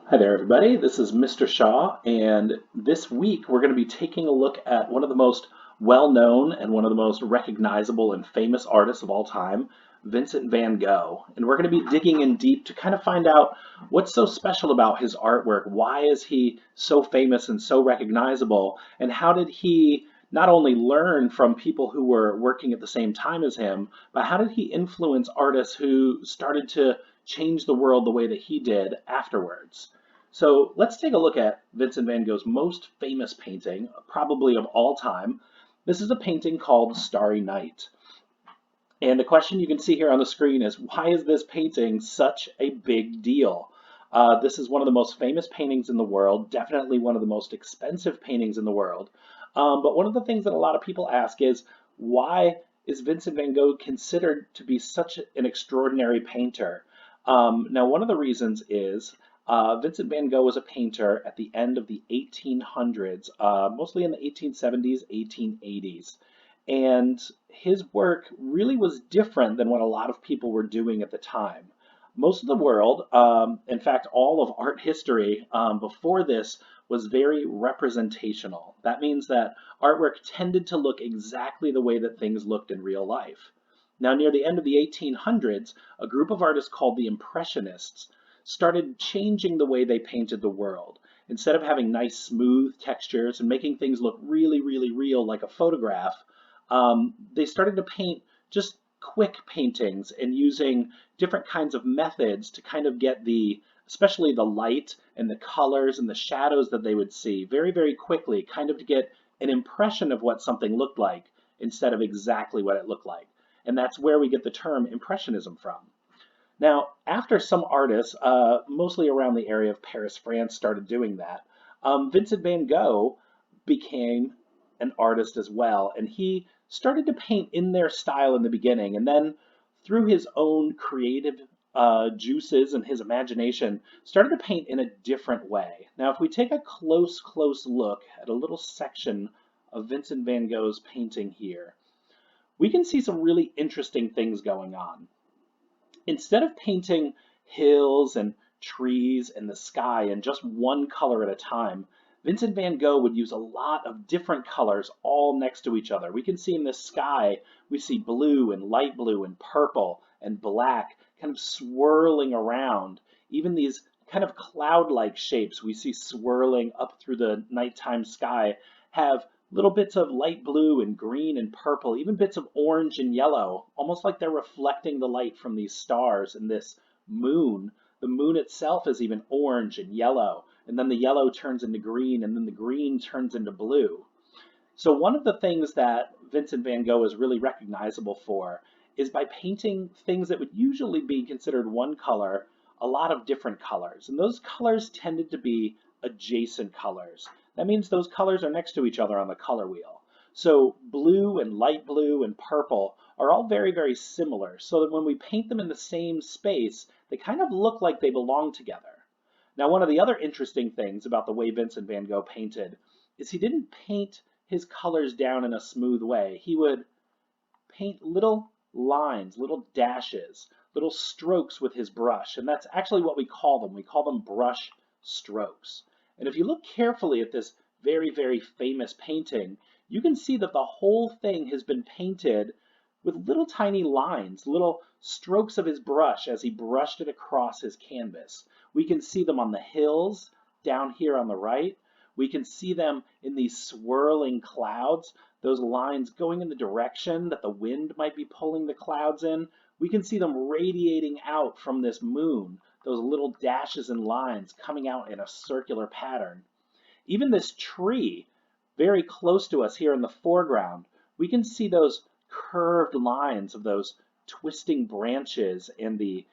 Hi there, everybody. This is Mr. Shaw, and this week we're going to be taking a look at one of the most well-known and one of the most recognizable and famous artists of all time, Vincent Van Gogh. And we're going to be digging in deep to kind of find out what's so special about his artwork. Why is he so famous and so recognizable? And how did he not only learn from people who were working at the same time as him, but how did he influence artists who started to change the world the way that he did afterwards? So let's take a look at Vincent van Gogh's most famous painting, probably of all time. This is a painting called Starry Night. And the question you can see here on the screen is, why is this painting such a big deal? This is one of the most famous paintings in the world, definitely one of the most expensive paintings in the world. But one of the things that a lot of people ask is, why is Vincent van Gogh considered to be such an extraordinary painter? Now, one of the reasons is Vincent van Gogh was a painter at the end of the 1800s, mostly in the 1870s, 1880s. And his work really was different than what a lot of people were doing at the time. Most of the world, in fact, all of art history before this was very representational. That means that artwork tended to look exactly the way that things looked in real life. Now, near the end of the 1800s, a group of artists called the Impressionists started changing the way they painted the world. Instead of having nice, smooth textures and making things look really, really real like a photograph, they started to paint just quick paintings and using different kinds of methods to kind of get especially the light and the colors and the shadows that they would see very, very quickly, kind of to get an impression of what something looked like instead of exactly what it looked like. And that's where we get the term Impressionism from. Now, after some artists, mostly around the area of Paris, France, started doing that, Vincent van Gogh became an artist as well, and he started to paint in their style in the beginning, and then through his own creative juices and his imagination, started to paint in a different way. Now, if we take a close look at a little section of Vincent van Gogh's painting here, we can see some really interesting things going on. Instead of painting hills and trees and the sky in just one color at a time, Vincent van Gogh would use a lot of different colors all next to each other. We can see in the sky, we see blue and light blue and purple and black kind of swirling around. Even these kind of cloud-like shapes we see swirling up through the nighttime sky have little bits of light blue and green and purple, even bits of orange and yellow, almost like they're reflecting the light from these stars and this moon. The moon itself is even orange and yellow, and then the yellow turns into green, and then the green turns into blue. So one of the things that Vincent van Gogh is really recognizable for is by painting things that would usually be considered one color, a lot of different colors. And those colors tended to be adjacent colors. That means those colors are next to each other on the color wheel. So blue and light blue and purple are all very, very similar, so that when we paint them in the same space, they kind of look like they belong together. Now, one of the other interesting things about the way Vincent van Gogh painted is he didn't paint his colors down in a smooth way. He would paint little lines, little dashes, little strokes with his brush, and that's actually what we call them. We call them brush strokes. And if you look carefully at this very, very famous painting, you can see that the whole thing has been painted with little tiny lines, little strokes of his brush as he brushed it across his canvas. We can see them on the hills down here on the right. We can see them in these swirling clouds, those lines going in the direction that the wind might be pulling the clouds in. We can see them radiating out from this moon, those little dashes and lines coming out in a circular pattern. Even this tree very close to us here in the foreground, we can see those curved lines of those twisting branches and the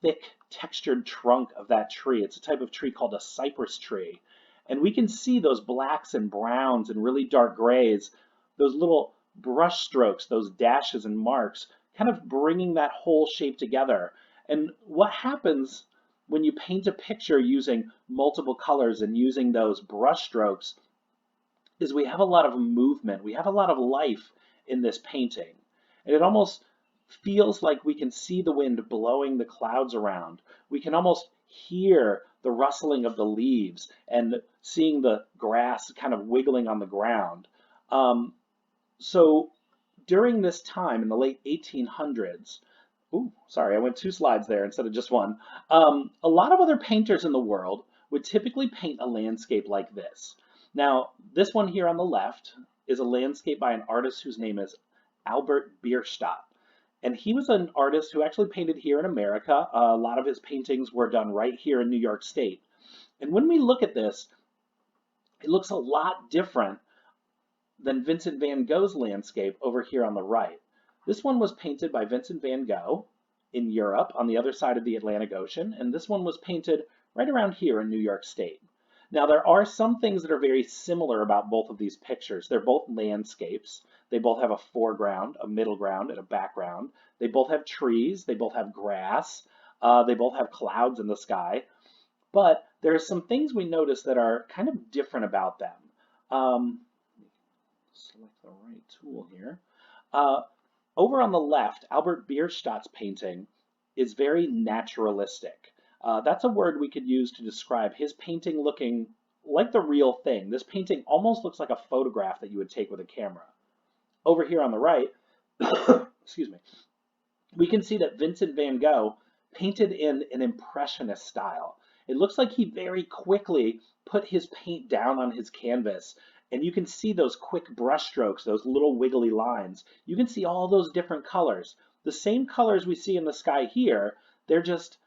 thick textured trunk of that tree. It's a type of tree called a cypress tree. And we can see those blacks and browns and really dark grays, those little brush strokes, those dashes and marks, kind of bringing that whole shape together. And what happens when you paint a picture using multiple colors and using those brush strokes is we have a lot of movement, we have a lot of life in this painting. And it almost feels like we can see the wind blowing the clouds around. We can almost hear the rustling of the leaves and seeing the grass kind of wiggling on the ground. Um, so during this time in the late 1800s, ooh, sorry, I went 2 slides there instead of just one. A lot of other painters in the world would typically paint a landscape like this. Now, this one here on the left is a landscape by an artist whose name is Albert Bierstadt. And he was an artist who actually painted here in America. A lot of his paintings were done right here in New York State. And when we look at this, it looks a lot different than Vincent Van Gogh's landscape over here on the right. This one was painted by Vincent Van Gogh in Europe on the other side of the Atlantic Ocean, and this one was painted right around here in New York State. Now, there are some things that are very similar about both of these pictures. They're both landscapes. They both have a foreground, a middle ground, and a background. They both have trees. They both have grass. They both have clouds in the sky. But there are some things we notice that are kind of different about them. Select the right tool here. Over on the left, Albert Bierstadt's painting is very naturalistic. That's a word we could use to describe his painting looking like the real thing. This painting almost looks like a photograph that you would take with a camera. Over here on the right, excuse me, we can see that Vincent Van Gogh painted in an Impressionist style. It looks like he very quickly put his paint down on his canvas, and you can see those quick brush strokes, those little wiggly lines. You can see all those different colors. The same colors we see in the sky here, they're just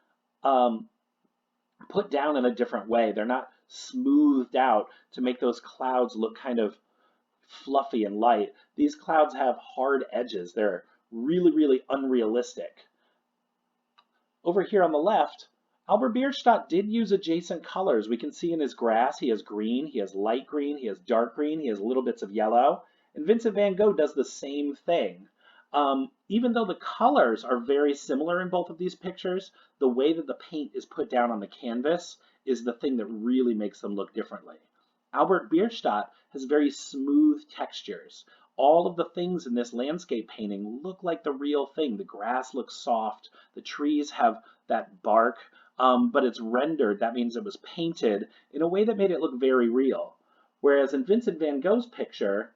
put down in a different way. They're not smoothed out to make those clouds look kind of fluffy and light. These clouds have hard edges. They're really, really unrealistic. Over here on the left, Albert Bierstadt did use adjacent colors. We can see in his grass, he has green, he has light green, he has dark green, he has little bits of yellow. And Vincent Van Gogh does the same thing. Even though the colors are very similar in both of these pictures, the way that the paint is put down on the canvas is the thing that really makes them look differently. Albert Bierstadt has very smooth textures. All of the things in this landscape painting look like the real thing. The grass looks soft, the trees have that bark, but it's rendered. That means it was painted in a way that made it look very real. Whereas in Vincent Van Gogh's picture,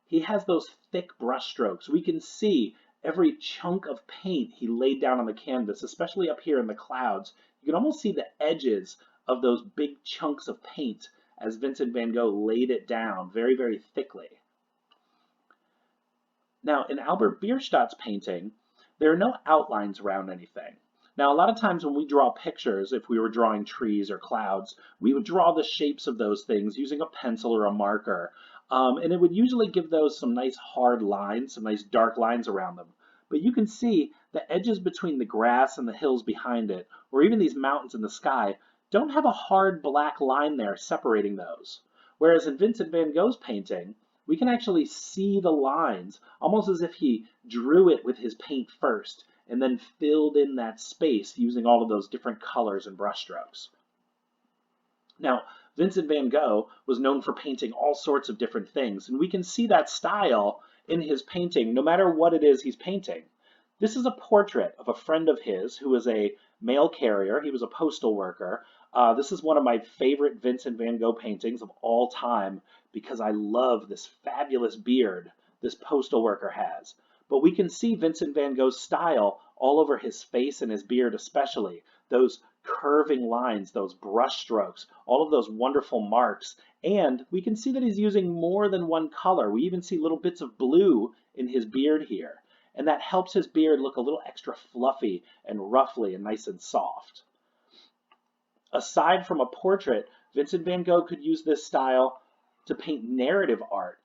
he has those thick brush strokes. We can see every chunk of paint he laid down on the canvas, especially up here in the clouds. You can almost see the edges of those big chunks of paint as Vincent Van Gogh laid it down very, very thickly. Now, in Albert Bierstadt's painting, there are no outlines around anything. Now, a lot of times when we draw pictures, if we were drawing trees or clouds, we would draw the shapes of those things using a pencil or a marker. And it would usually give those some nice hard lines, some nice dark lines around them. But you can see the edges between the grass and the hills behind it, or even these mountains in the sky, don't have a hard black line there separating those. Whereas in Vincent Van Gogh's painting, we can actually see the lines, almost as if he drew it with his paint first, and then filled in that space using all of those different colors and brushstrokes. Now, Vincent van Gogh was known for painting all sorts of different things, and we can see that style in his painting no matter what it is he's painting. This is a portrait of a friend of his who was a mail carrier. He was a postal worker. This is one of my favorite Vincent van Gogh paintings of all time because I love this fabulous beard this postal worker has. But we can see Vincent van Gogh's style all over his face and his beard especially. Those curving lines, those brush strokes, all of those wonderful marks. And we can see that he's using more than one color. We even see little bits of blue in his beard here. And that helps his beard look a little extra fluffy and ruffly and nice and soft. Aside from a portrait, Vincent van Gogh could use this style to paint narrative art.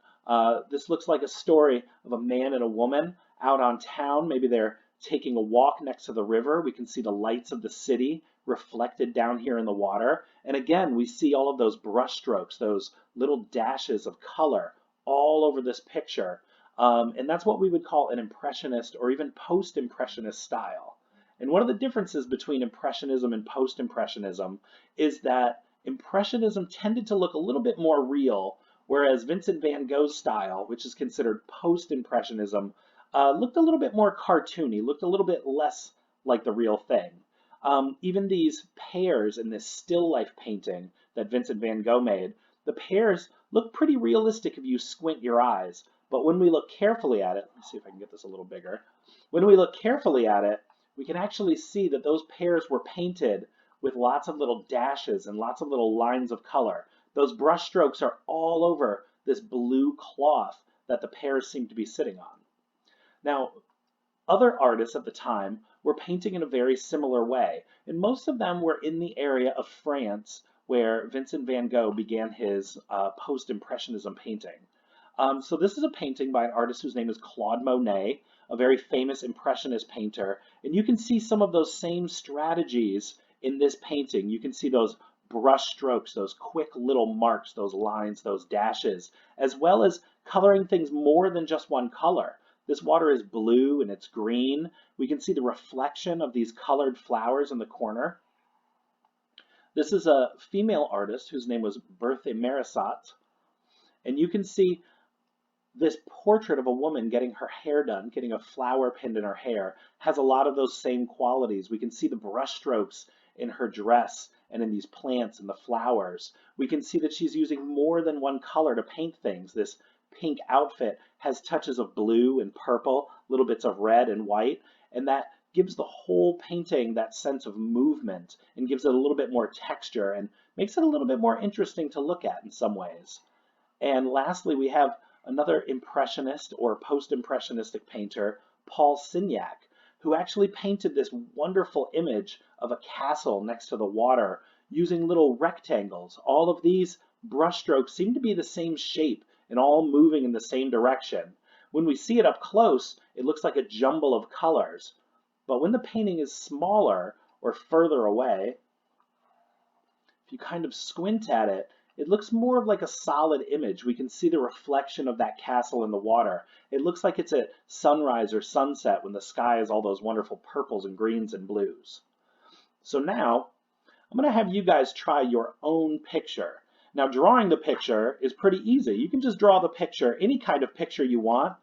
This looks like a story of a man and a woman out on town. Maybe they're taking a walk next to the river. We can see the lights of the city reflected down here in the water. And again, we see all of those brush strokes, those little dashes of color all over this picture. And that's what we would call an Impressionist or even Post-Impressionist style. And one of the differences between Impressionism and Post-Impressionism is that Impressionism tended to look a little bit more real, whereas Vincent van Gogh's style, which is considered Post-Impressionism, looked a little bit more cartoony, looked a little bit less like the real thing. Even these pears in this still life painting that Vincent van Gogh made, the pears look pretty realistic if you squint your eyes. But when we look carefully at it, let me see if I can get this a little bigger. When we look carefully at it, we can actually see that those pears were painted with lots of little dashes and lots of little lines of color. Those brush strokes are all over this blue cloth that the pears seem to be sitting on. Now, other artists at the time were painting in a very similar way, and most of them were in the area of France where Vincent van Gogh began his post-impressionism painting. So this is a painting by an artist whose name is Claude Monet, a very famous impressionist painter, and you can see some of those same strategies in this painting. You can see those brush strokes, those quick little marks, those lines, those dashes, as well as coloring things more than just one color. This water is blue and it's green. We can see the reflection of these colored flowers in the corner. This is a female artist whose name was Berthe Marisot, and you can see this portrait of a woman getting her hair done, getting a flower pinned in her hair, has a lot of those same qualities. We can see the brush strokes in her dress and in these plants and the flowers. We can see that she's using more than one color to paint things. This pink outfit has touches of blue and purple, little bits of red and white, and that gives the whole painting that sense of movement and gives it a little bit more texture and makes it a little bit more interesting to look at in some ways. And lastly, we have another impressionist or post-impressionistic painter, Paul Signac, who actually painted this wonderful image of a castle next to the water using little rectangles. All of these brushstrokes seem to be the same shape and all moving in the same direction. When we see it up close, it looks like a jumble of colors. But when the painting is smaller or further away, if you kind of squint at it, it looks more of like a solid image. We can see the reflection of that castle in the water. It looks like it's at sunrise or sunset when the sky is all those wonderful purples and greens and blues. So now, I'm going to have you guys try your own picture. Now, drawing the picture is pretty easy. You can just draw the picture, any kind of picture you want,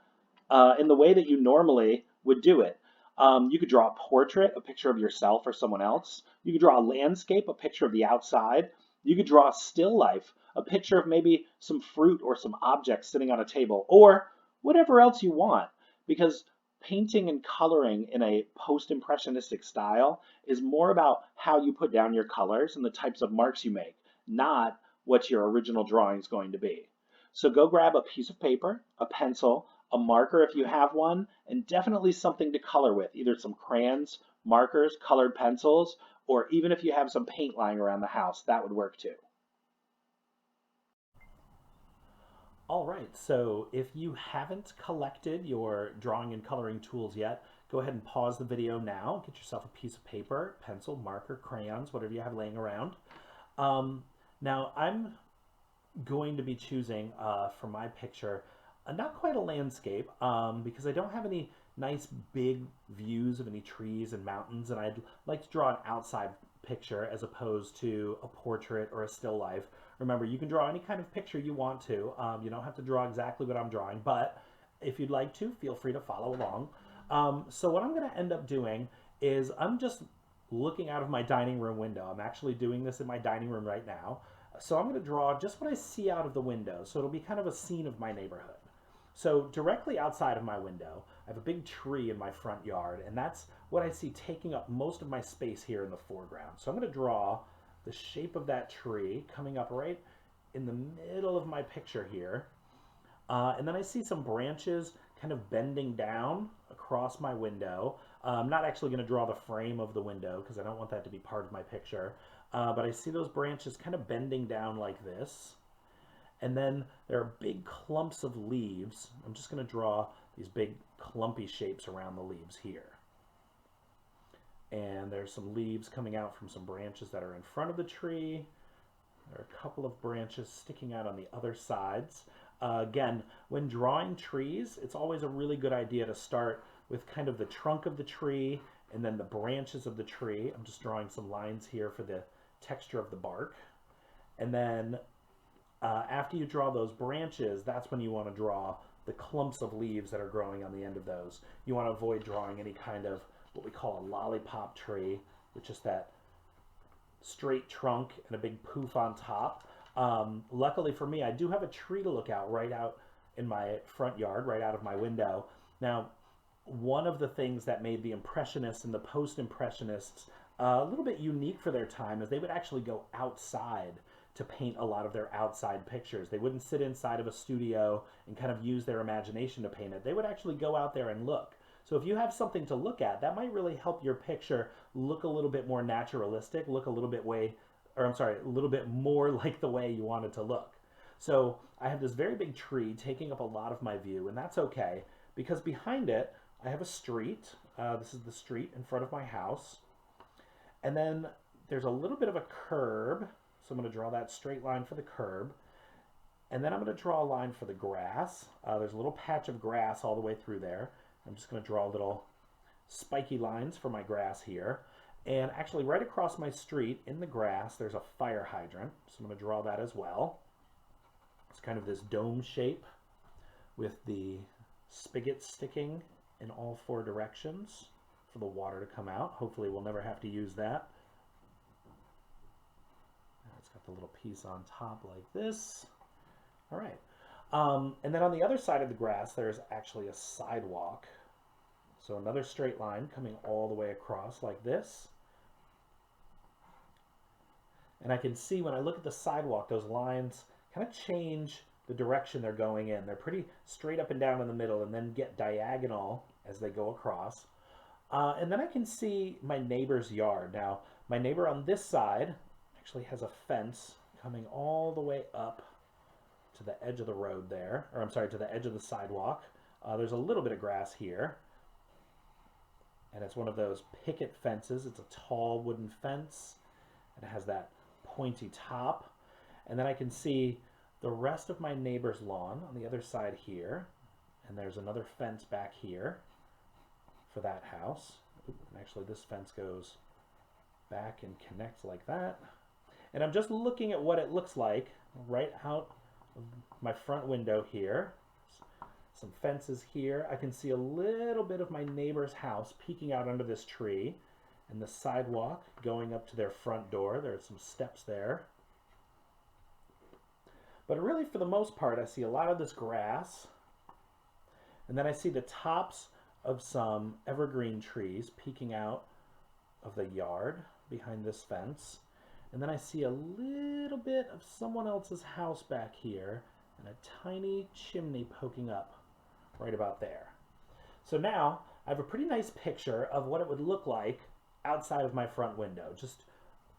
in the way that you normally would do it. You could draw a portrait, a picture of yourself or someone else. You could draw a landscape, a picture of the outside. You could draw a still life, a picture of maybe some fruit or some objects sitting on a table, or whatever else you want, because painting and coloring in a post-impressionistic style is more about how you put down your colors and the types of marks you make, not what your original drawing is going to be. So go grab a piece of paper, a pencil, a marker if you have one, and definitely something to color with, either some crayons, markers, colored pencils, or even if you have some paint lying around the house, that would work too. All right, so if you haven't collected your drawing and coloring tools yet, go ahead and pause the video now. Get yourself a piece of paper, pencil, marker, crayons, whatever you have laying around. Now I'm going to be choosing for my picture not quite a landscape because I don't have any nice big views of any trees and mountains, and I'd like to draw an outside picture as opposed to a portrait or a still life. Remember, you can draw any kind of picture you want to. You don't have to draw exactly what I'm drawing, but if you'd like to, feel free to follow along. So what I'm going to end up doing is I'm just looking out of my dining room window. I'm actually doing this in my dining room right now. So I'm going to draw just what I see out of the window. So it'll be kind of a scene of my neighborhood. So directly outside of my window, I have a big tree in my front yard, and that's what I see taking up most of my space here in the foreground. So I'm going to draw the shape of that tree coming up right in the middle of my picture here. And then I see some branches kind of bending down across my window. I'm not actually going to draw the frame of the window because I don't want that to be part of my picture. But I see those branches kind of bending down like this. And then there are big clumps of leaves. I'm just going to draw these big clumpy shapes around the leaves here. And there's some leaves coming out from some branches that are in front of the tree. There are a couple of branches sticking out on the other sides. Again, when drawing trees, it's always a really good idea to start with kind of the trunk of the tree and then the branches of the tree. I'm just drawing some lines here for the texture of the bark. And then after you draw those branches, that's when you want to draw the clumps of leaves that are growing on the end of those. You want to avoid drawing any kind of what we call a lollipop tree, which is that straight trunk and a big poof on top. Luckily for me, I do have a tree to look out right out in my front yard, right out of my window. Now, one of the things that made the Impressionists and the Post-Impressionists a little bit unique for their time is they would actually go outside to paint a lot of their outside pictures. They wouldn't sit inside of a studio and kind of use their imagination to paint it. They would actually go out there and look. So if you have something to look at, that might really help your picture look a little bit more naturalistic, look a little bit a little bit more like the way you want it to look. So I have this very big tree taking up a lot of my view, and that's okay, because behind it, I have a street. This is the street in front of my house. And then there's a little bit of a curb. So I'm going to draw that straight line for the curb. And then I'm going to draw a line for the grass. There's a little patch of grass all the way through there. I'm just going to draw little spiky lines for my grass here. And actually right across my street in the grass, there's a fire hydrant. So I'm going to draw that as well. It's kind of this dome shape with the spigot sticking in all four directions for the water to come out. Hopefully we'll never have to use that. It's got the little piece on top like this. All right. And then on the other side of the grass, there's actually a sidewalk. So another straight line coming all the way across like this. And I can see when I look at the sidewalk, those lines kind of change the direction they're going in. They're pretty straight up and down in the middle and then get diagonal as they go across. And then I can see my neighbor's yard. Now, my neighbor on this side actually has a fence coming all the way up to the edge of the road there, or I'm sorry, to the edge of the sidewalk. There's a little bit of grass here, and it's one of those picket fences. It's a tall wooden fence, and it has that pointy top. And then I can see the rest of my neighbor's lawn on the other side here, and there's another fence back here for that house. And actually this fence goes back and connects like that. And I'm just looking at what it looks like right out of my front window here. Some fences here. I can see a little bit of my neighbor's house peeking out under this tree, and the sidewalk going up to their front door. There are some steps there. But really, for the most part, I see a lot of this grass, and then I see the tops of some evergreen trees peeking out of the yard behind this fence. And then I see a little bit of someone else's house back here and a tiny chimney poking up right about there. So now I have a pretty nice picture of what it would look like outside of my front window. Just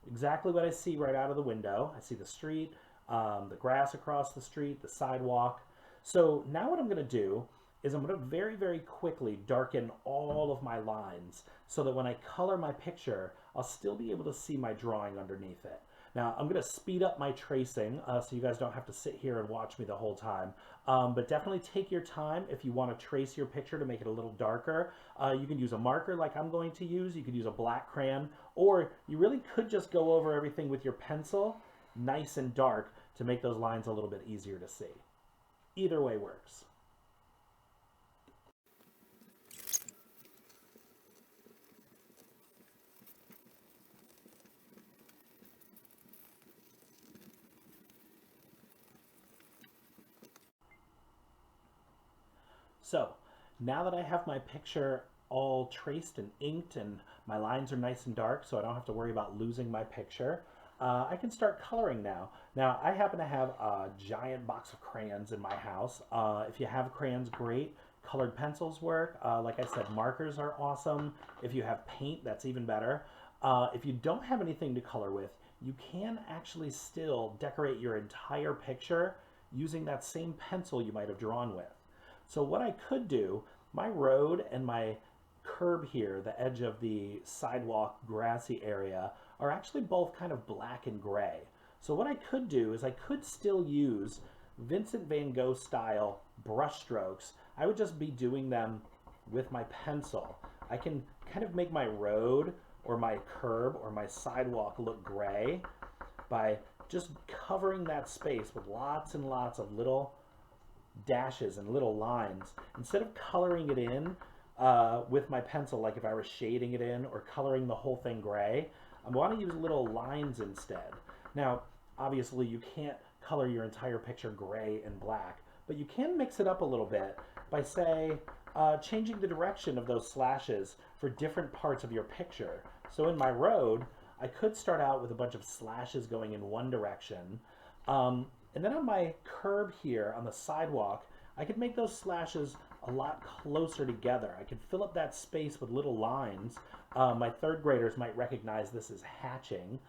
exactly what I see right out of the window. I see the street, the grass across the street, the sidewalk. So now what I'm going to do is I'm going to very, very quickly darken all of my lines so that when I color my picture, I'll still be able to see my drawing underneath it. Now, I'm going to speed up my tracing so you guys don't have to sit here and watch me the whole time. But definitely take your time if you want to trace your picture to make it a little darker. You can use a marker like I'm going to use. You could use a black crayon, or you really could just go over everything with your pencil, nice and dark, to make those lines a little bit easier to see. Either way works. So now that I have my picture all traced and inked and my lines are nice and dark so I don't have to worry about losing my picture, I can start coloring now. Now I happen to have a giant box of crayons in my house. If you have crayons, great. Colored pencils work. Like I said, markers are awesome. If you have paint, that's even better. If you don't have anything to color with, you can actually still decorate your entire picture using that same pencil you might have drawn with. So what I could do, my road and my curb here, the edge of the sidewalk grassy area, are actually both kind of black and gray. So what I could do is I could still use Vincent Van Gogh style brush strokes. I would just be doing them with my pencil. I can kind of make my road or my curb or my sidewalk look gray by just covering that space with lots and lots of little dashes and little lines. Instead of coloring it in with my pencil, like if I were shading it in or coloring the whole thing gray, I want to use little lines instead. Now, obviously you can't color your entire picture gray and black, but you can mix it up a little bit by, say, changing the direction of those slashes for different parts of your picture. So in my road, I could start out with a bunch of slashes going in one direction, and then on my curb here on the sidewalk, I could make those slashes a lot closer together. I could fill up that space with little lines. My third graders might recognize this as hatching,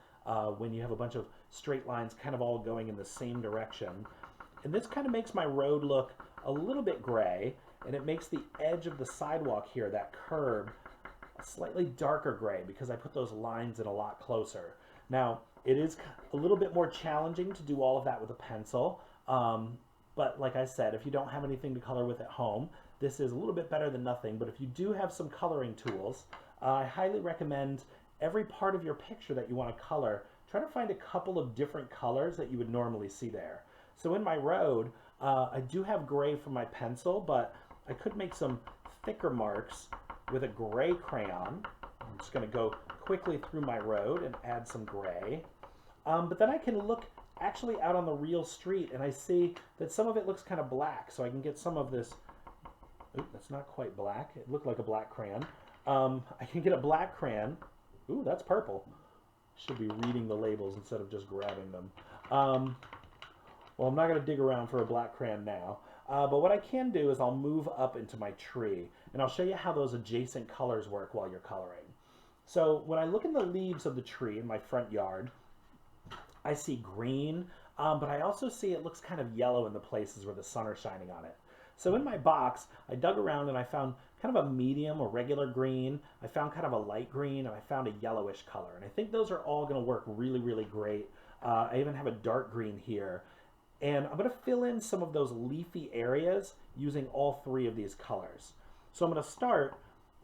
when you have a bunch of straight lines kind of all going in the same direction. And this kind of makes my road look a little bit gray, and it makes the edge of the sidewalk here, that curb, a slightly darker gray because I put those lines in a lot closer. Now, it is a little bit more challenging to do all of that with a pencil, but like I said, if you don't have anything to color with at home, this is a little bit better than nothing. But if you do have some coloring tools, I highly recommend every part of your picture that you want to color, try to find a couple of different colors that you would normally see there. So in my road, I do have gray for my pencil, but I could make some thicker marks with a gray crayon. I'm just going to go quickly through my road and add some gray. But then I can look actually out on the real street and I see that some of it looks kind of black, so I can get some of this. Ooh, that's not quite black. It looked like a black crayon. I can get a black crayon. Ooh, that's purple. Should be reading the labels instead of just grabbing them. Well, I'm not going to dig around for a black crayon now. But what I can do is I'll move up into my tree, and I'll show you how those adjacent colors work while you're coloring. So when I look in the leaves of the tree in my front yard, I see green, but I also see it looks kind of yellow in the places where the sun is shining on it. So in my box, I dug around and I found kind of a medium or regular green. I found kind of a light green, and I found a yellowish color. And I think those are all going to work really, really great. I even have a dark green here. And I'm going to fill in some of those leafy areas using all three of these colors. So I'm going to start,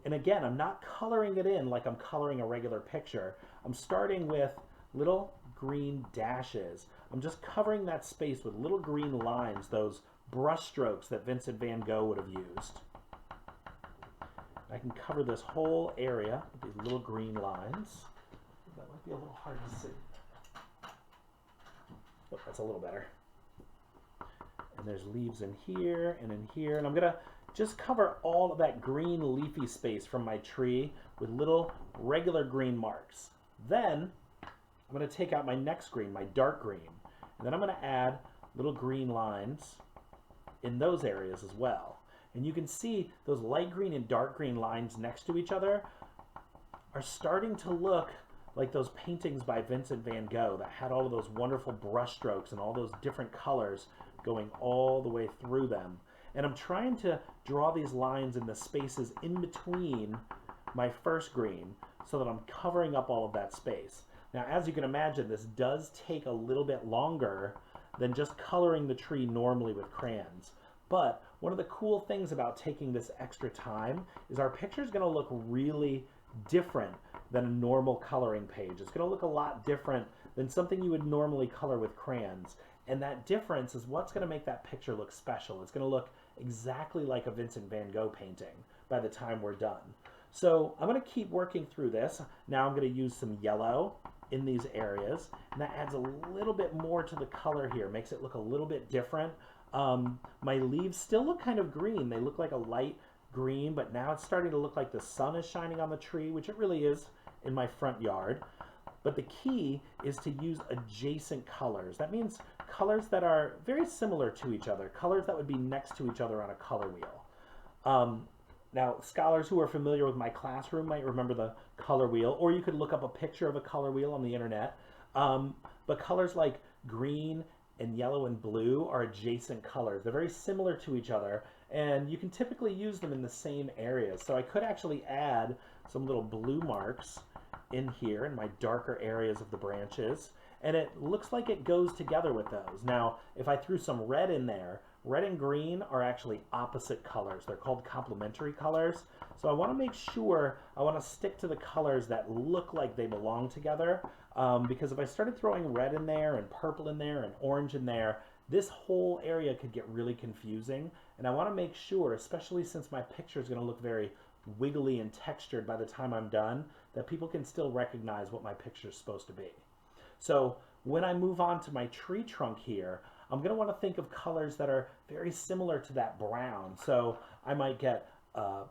and again, I'm not coloring it in like I'm coloring a regular picture. I'm starting with little green dashes. I'm just covering that space with little green lines, those brush strokes that Vincent Van Gogh would have used. I can cover this whole area with these little green lines. That might be a little hard to see. Oh, that's a little better. And there's leaves in here and in here, and I'm gonna just cover all of that green leafy space from my tree with little regular green marks. Then I'm gonna take out my next green, my dark green, and then I'm gonna add little green lines in those areas as well. And you can see those light green and dark green lines next to each other are starting to look like those paintings by Vincent Van Gogh that had all of those wonderful brush strokes and all those different colors going all the way through them. And I'm trying to draw these lines in the spaces in between my first green so that I'm covering up all of that space. Now, as you can imagine, this does take a little bit longer than just coloring the tree normally with crayons. But one of the cool things about taking this extra time is our picture is going to look really different than a normal coloring page. It's going to look a lot different than something you would normally color with crayons. And that difference is what's going to make that picture look special. It's going to look exactly like a Vincent Van Gogh painting by the time we're done. So I'm going to keep working through this. Now I'm going to use some yellow in these areas, and that adds a little bit more to the color here, makes it look a little bit different. My leaves still look kind of green. They look like a light green, but now it's starting to look like the sun is shining on the tree, which it really is in my front yard. But the key is to use adjacent colors. That means colors that are very similar to each other, colors that would be next to each other on a color wheel. Now, scholars who are familiar with my classroom might remember the color wheel, or you could look up a picture of a color wheel on the internet. But colors like green and yellow and blue are adjacent colors. They're very similar to each other, and you can typically use them in the same areas. So I could actually add some little blue marks in here in my darker areas of the branches, and it looks like it goes together with those. Now, if I threw some red in there, red and green are actually opposite colors. They're called complementary colors. So I want to make sure I want to stick to the colors that look like they belong together, because if I started throwing red in there and purple in there and orange in there, this whole area could get really confusing, and I want to make sure, especially since my picture is going to look very wiggly and textured by the time I'm done, that people can still recognize what my picture is supposed to be. So when I move on to my tree trunk here, I'm going to want to think of colors that are very similar to that brown. So I might get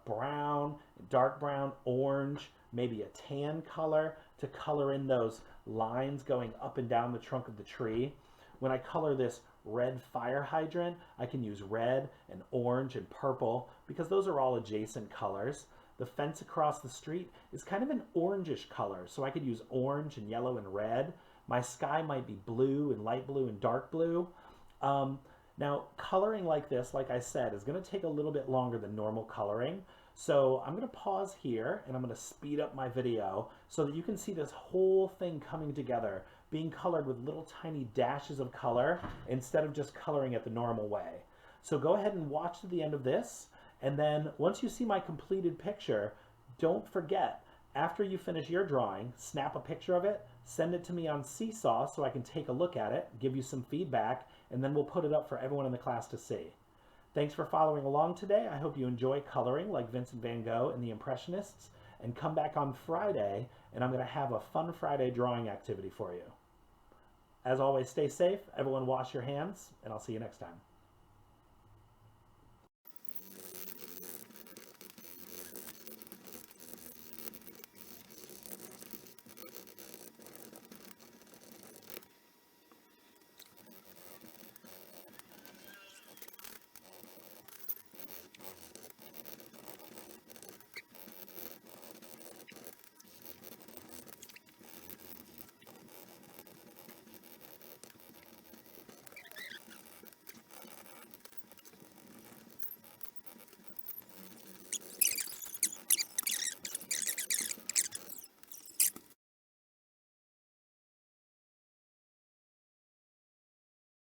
brown, dark brown, orange, maybe a tan color to color in those lines going up and down the trunk of the tree. When I color this red fire hydrant, I can use red and orange and purple because those are all adjacent colors. The fence across the street is kind of an orangish color, so I could use orange and yellow and red. My sky might be blue and light blue and dark blue. Now, coloring like this, like I said, is going to take a little bit longer than normal coloring. So I'm going to pause here and I'm going to speed up my video so that you can see this whole thing coming together, being colored with little tiny dashes of color instead of just coloring it the normal way. So go ahead and watch to the end of this, and then once you see my completed picture, don't forget, after you finish your drawing, snap a picture of it, send it to me on Seesaw so I can take a look at it, give you some feedback, and then we'll put it up for everyone in the class to see. Thanks for following along today. I hope you enjoy coloring like Vincent Van Gogh and the Impressionists, and come back on Friday, and I'm going to have a fun Friday drawing activity for you. As always, stay safe, everyone wash your hands, and I'll see you next time.